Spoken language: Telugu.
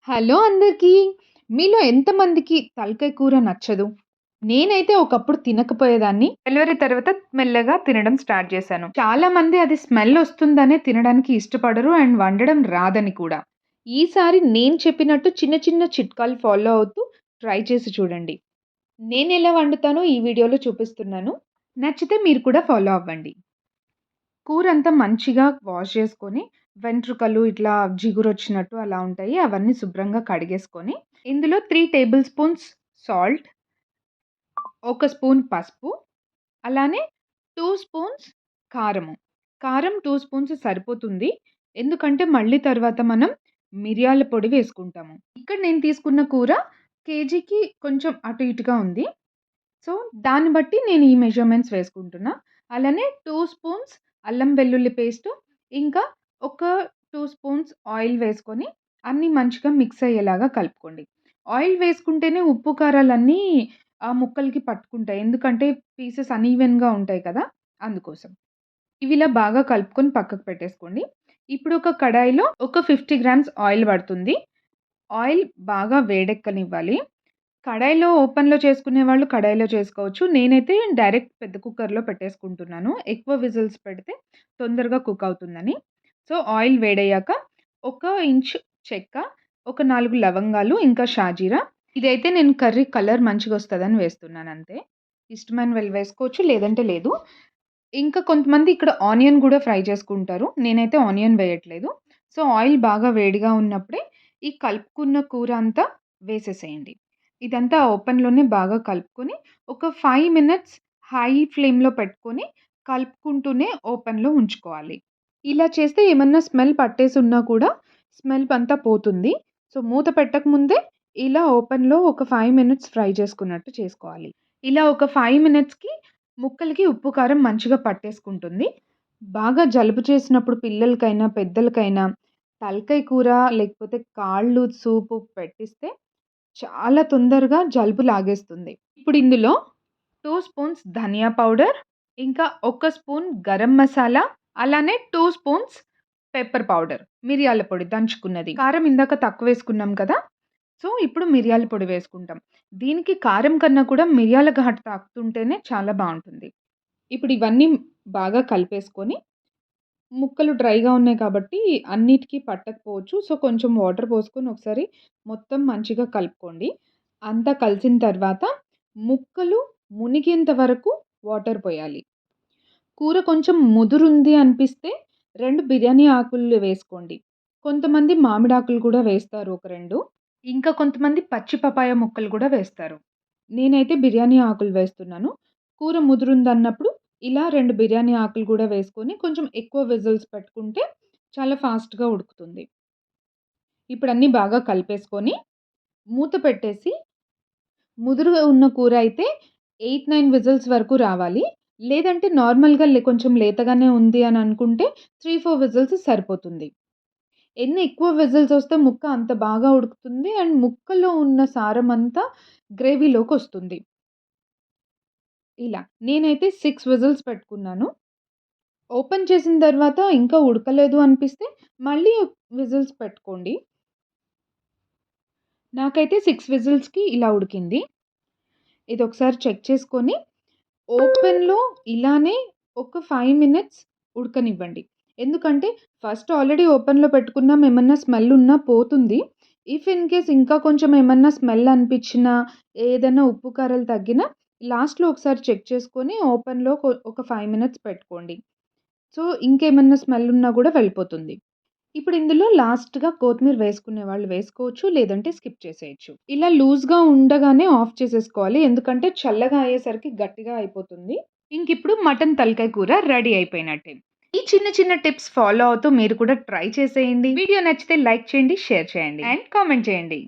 హలో అందరికీ. మీలో ఎంతమందికి తలకాయ కూర నచ్చదు? నేనైతే ఒకప్పుడు తినకపోయేదాన్ని. డెలివరీ తర్వాత మెల్లగా తినడం స్టార్ట్ చేశాను. చాలామంది అది స్మెల్ ఒస్తుందనే తినడానికి ఇష్టపడరు అండ్ వండడం రాదని కూడా. ఈసారి నేను చెప్పినట్టు చిన్న చిన్న చిట్కాలు ఫాలో అవుతూ ట్రై చేసి చూడండి. నేనెలా వండుతానో ఈ వీడియోలో చూపిస్తున్నాను. నచ్చితే మీరు కూడా ఫాలో అవ్వండి. కూరంతా మంచిగా వాష్ చేసుకొని, వెంట్రుకలు ఇట్లా జిగురొచ్చినట్టు అలా ఉంటాయి. అవన్నీ శుభ్రంగా కడిగేసుకొని, ఇందులో 3 టేబుల్ స్పూన్స్ సాల్ట్, ఒక స్పూన్ పసుపు, అలానే 2 స్పూన్స్ కారము. కారం 2 స్పూన్స్ సరిపోతుంది. ఎందుకంటే మళ్ళీ తర్వాత మనం మిరియాల పొడి వేసుకుంటాము. ఇక్కడ నేను తీసుకున్న కూర కేజీకి కొంచెం అటు ఇటుగా ఉంది. సో, దాన్ని బట్టి నేను ఈ మెజర్‌మెంట్స్ వేసుకుంటున్నా. అలానే 2 స్పూన్స్ అల్లం వెల్లుల్లి పేస్టు, ఇంకా ఒక 2 స్పూన్స్ ఆయిల్ వేసుకొని అన్నీ మంచిగా మిక్స్ అయ్యేలాగా కలుపుకోండి. ఆయిల్ వేసుకుంటేనే ఉప్పు, కారాలన్నీ ఆ ముక్కలకి పట్టుకుంటాయి. ఎందుకంటే పీసెస్ అనీవెన్‌గా ఉంటాయి కదా! అందుకోసం. ఇవిలా బాగా కలుపుకొని పక్కకు పెట్టేసుకోండి. ఇప్పుడు ఒక కడాయిలో ఒక 50 గ్రామ్స్ ఆయిల్ పడుతుంది. ఆయిల్ బాగా వేడెక్కనివ్వాలి. కడాయిలో ఓపెన్‌లో చేసుకునేవాళ్ళు కడాయిలో చేసుకోవచ్చు. నేనైతే డైరెక్ట్ పెద్ద కుక్కర్‌లో పెట్టేసుకుంటున్నాను. ఎక్కువ విజిల్స్ పెడితే తొందరగా కుక్ అవుతుందని. సో, ఆయిల్ వేడయ్యాక ఒక ఇంచు చెక్క, ఒక 4 లవంగాలు, ఇంకా షాజీరా. ఇదైతే నేను కర్రీ కలర్ మంచిగొస్తదని వేస్తున్నానంతే. ఇష్టమైన వాళ్ళు వేసుకోవచ్చు, లేదంటే లేదు. ఇంకా కొంతమంది ఇక్కడ ఆనియన్ గూడా ఫ్రై చేసుకుంటారు. నేనైతే ఆనియన్ వేయట్లేదు. సో, ఆయిల్ బాగా వేడిగా ఉన్నప్పుడే ఈ కలుపుకున్న కూర అంతా వేసేసేయండి. ఇదంతా ఓపెన్‌లోనే బాగా కలుపుకొని ఒక 5 మినిట్స్ హై ఫ్లేమ్‌లో పెట్టుకొని కలుపుకుంటూనే ఓపెన్‌లో ఉంచుకోవాలి. ఇలా చేస్తే ఏమన్నా స్మెల్ పట్టేసున్నా కూడా స్మెల్ అంతా పోతుంది. సో, మూత పెట్టకముందే ఇలా ఓపెన్‌లో ఒక 5 మినిట్స్ ఫ్రై చేసుకున్నట్టు చేసుకోవాలి. ఇలా ఒక 5 మినిట్స్‌కి ముక్కలకి ఉప్పు, కారం మంచిగా పట్టేసుకుంటుంది. బాగా జలుబు చేసినప్పుడు పిల్లలకైనా, పెద్దలకైనా తలకాయ కూర లేకపోతే కాళ్ళు సూపు పెట్టిస్తే చాలా తొందరగా జలుబు లాగేస్తుంది. ఇప్పుడు ఇందులో 2 స్పూన్స్ ధనియా పౌడర్, ఇంకా ఒక స్పూన్ గరం మసాలా, అలానే 2 స్పూన్స్ పెప్పర్ పౌడర్, మిరియాల పొడి దంచుకున్నది. కారం ఇందాక తక్కువేసుకున్నాం కదా! సో, ఇప్పుడు మిరియాల పొడి వేసుకుంటాం. దీనికి కారం కన్నా కూడా మిరియాల ఘాటు తాకుతుంటేనే చాలా బావుంటుంది. ఇప్పుడు ఇవన్నీ బాగా కలిపేసుకొని, ముక్కలు డ్రైగా ఉన్నాయి కాబట్టి అన్నిటికి పట్టకపోవచ్చు. సో, కొంచెం వాటర్ పోసుకొని ఒకసారి మొత్తం మంచిగా కలుపుకోండి. అంతా కలిసిన తర్వాత ముక్కలు మునిగేంత వరకు వాటర్ పోయాలి. కూర కొంచెం ముదురుంది అనిపిస్తే 2 బిర్యానీ ఆకులు వేసుకోండి. కొంతమంది మామిడాకులు కూడా వేస్తారు ఒక 2. ఇంకా కొంతమంది పచ్చి పపాయ ముక్కలు కూడా వేస్తారు. నేనైతే బిర్యానీ ఆకులు వేస్తున్నాను. కూర ముదురుందన్నప్పుడు ఇలా 2 బిర్యానీ ఆకులు కూడా వేసుకొని కొంచెం ఎక్కువ విజిల్స్ పెట్టుకుంటే చాలా ఫాస్ట్‌గా ఉడుకుతుంది. ఇప్పుడు అన్నీ బాగా కలిపేసుకొని మూత పెట్టేసి ముదురుగా ఉన్న కూర అయితే 8, 9 విజిల్స్ వరకు రావాలి. లేదంటే నార్మల్‌గా కొంచెం లేతగానే ఉంది అని అనుకుంటే 3, 4 విజిల్స్ సరిపోతుంది. ఎన్ని ఎక్కువ విజిల్స్ వస్తే ముక్క అంత బాగా ఉడుకుతుంది అండ్ ముక్కలో ఉన్న సారం అంతా గ్రేవీలోకొస్తుంది. ఇలా. నేనైతే 6 విజిల్స్ పెట్టుకున్నాను. ఓపెన్ చేసిన తర్వాత ఇంకా ఉడకలేదు అనిపిస్తే మళ్ళీ విజిల్స్ పెట్టుకోండి. నాకైతే 6 విజిల్స్‌కి ఇలా ఉడికింది. ఇదొకసారి చెక్ చేసుకొని ఓపెన్‌లో ఇలానే ఒక 5 మినిట్స్ ఉడకనివ్వండి. ఎందుకంటే ఫస్ట్ ఆల్రెడీ ఓపెన్‌లో పెట్టుకున్నాం. ఏమన్నా స్మెల్ ఉన్నా పోతుంది. ఇఫ్ ఇన్ కేస్ ఇంకా కొంచెం ఏమన్నా స్మెల్ అనిపించినా, ఏదైనా ఉప్పు, కారాలు తగ్గినా లాస్ట్‌లో ఒకసారి చెక్ చేసుకొని ఓపెన్‌లో ఒక 5 మినిట్స్ పెట్టుకోండి. సో, ఇంకేమన్నా స్మెల్ ఉన్నా గూడా వెళ్ళిపోతుంది. ఇప్పుడు ఇందులో లాస్ట్‌గా కొత్తిమీర వేసుకునే వాళ్ళు వేసుకోవచ్చు. లేదంటే స్కిప్ చేసేయొచ్చు. ఇలా లూజ్‌గా ఉండగానే ఆఫ్ చేసేసుకోవాలి. ఎందుకంటే చల్లగా అయ్యేసరికి గట్టిగా అయిపోతుంది. ఇంకిప్పుడు మటన్ తలకాయ కూర రెడీ అయిపోయినట్టే. ఈ చిన్న చిన్న టిప్స్ ఫాలో అవుతూ మీరు కూడా ట్రై చేసేయండి. వీడియో నచ్చితే లైక్ చేయండి, షేర్ చేయండి అండ్ కామెంట్ చేయండి.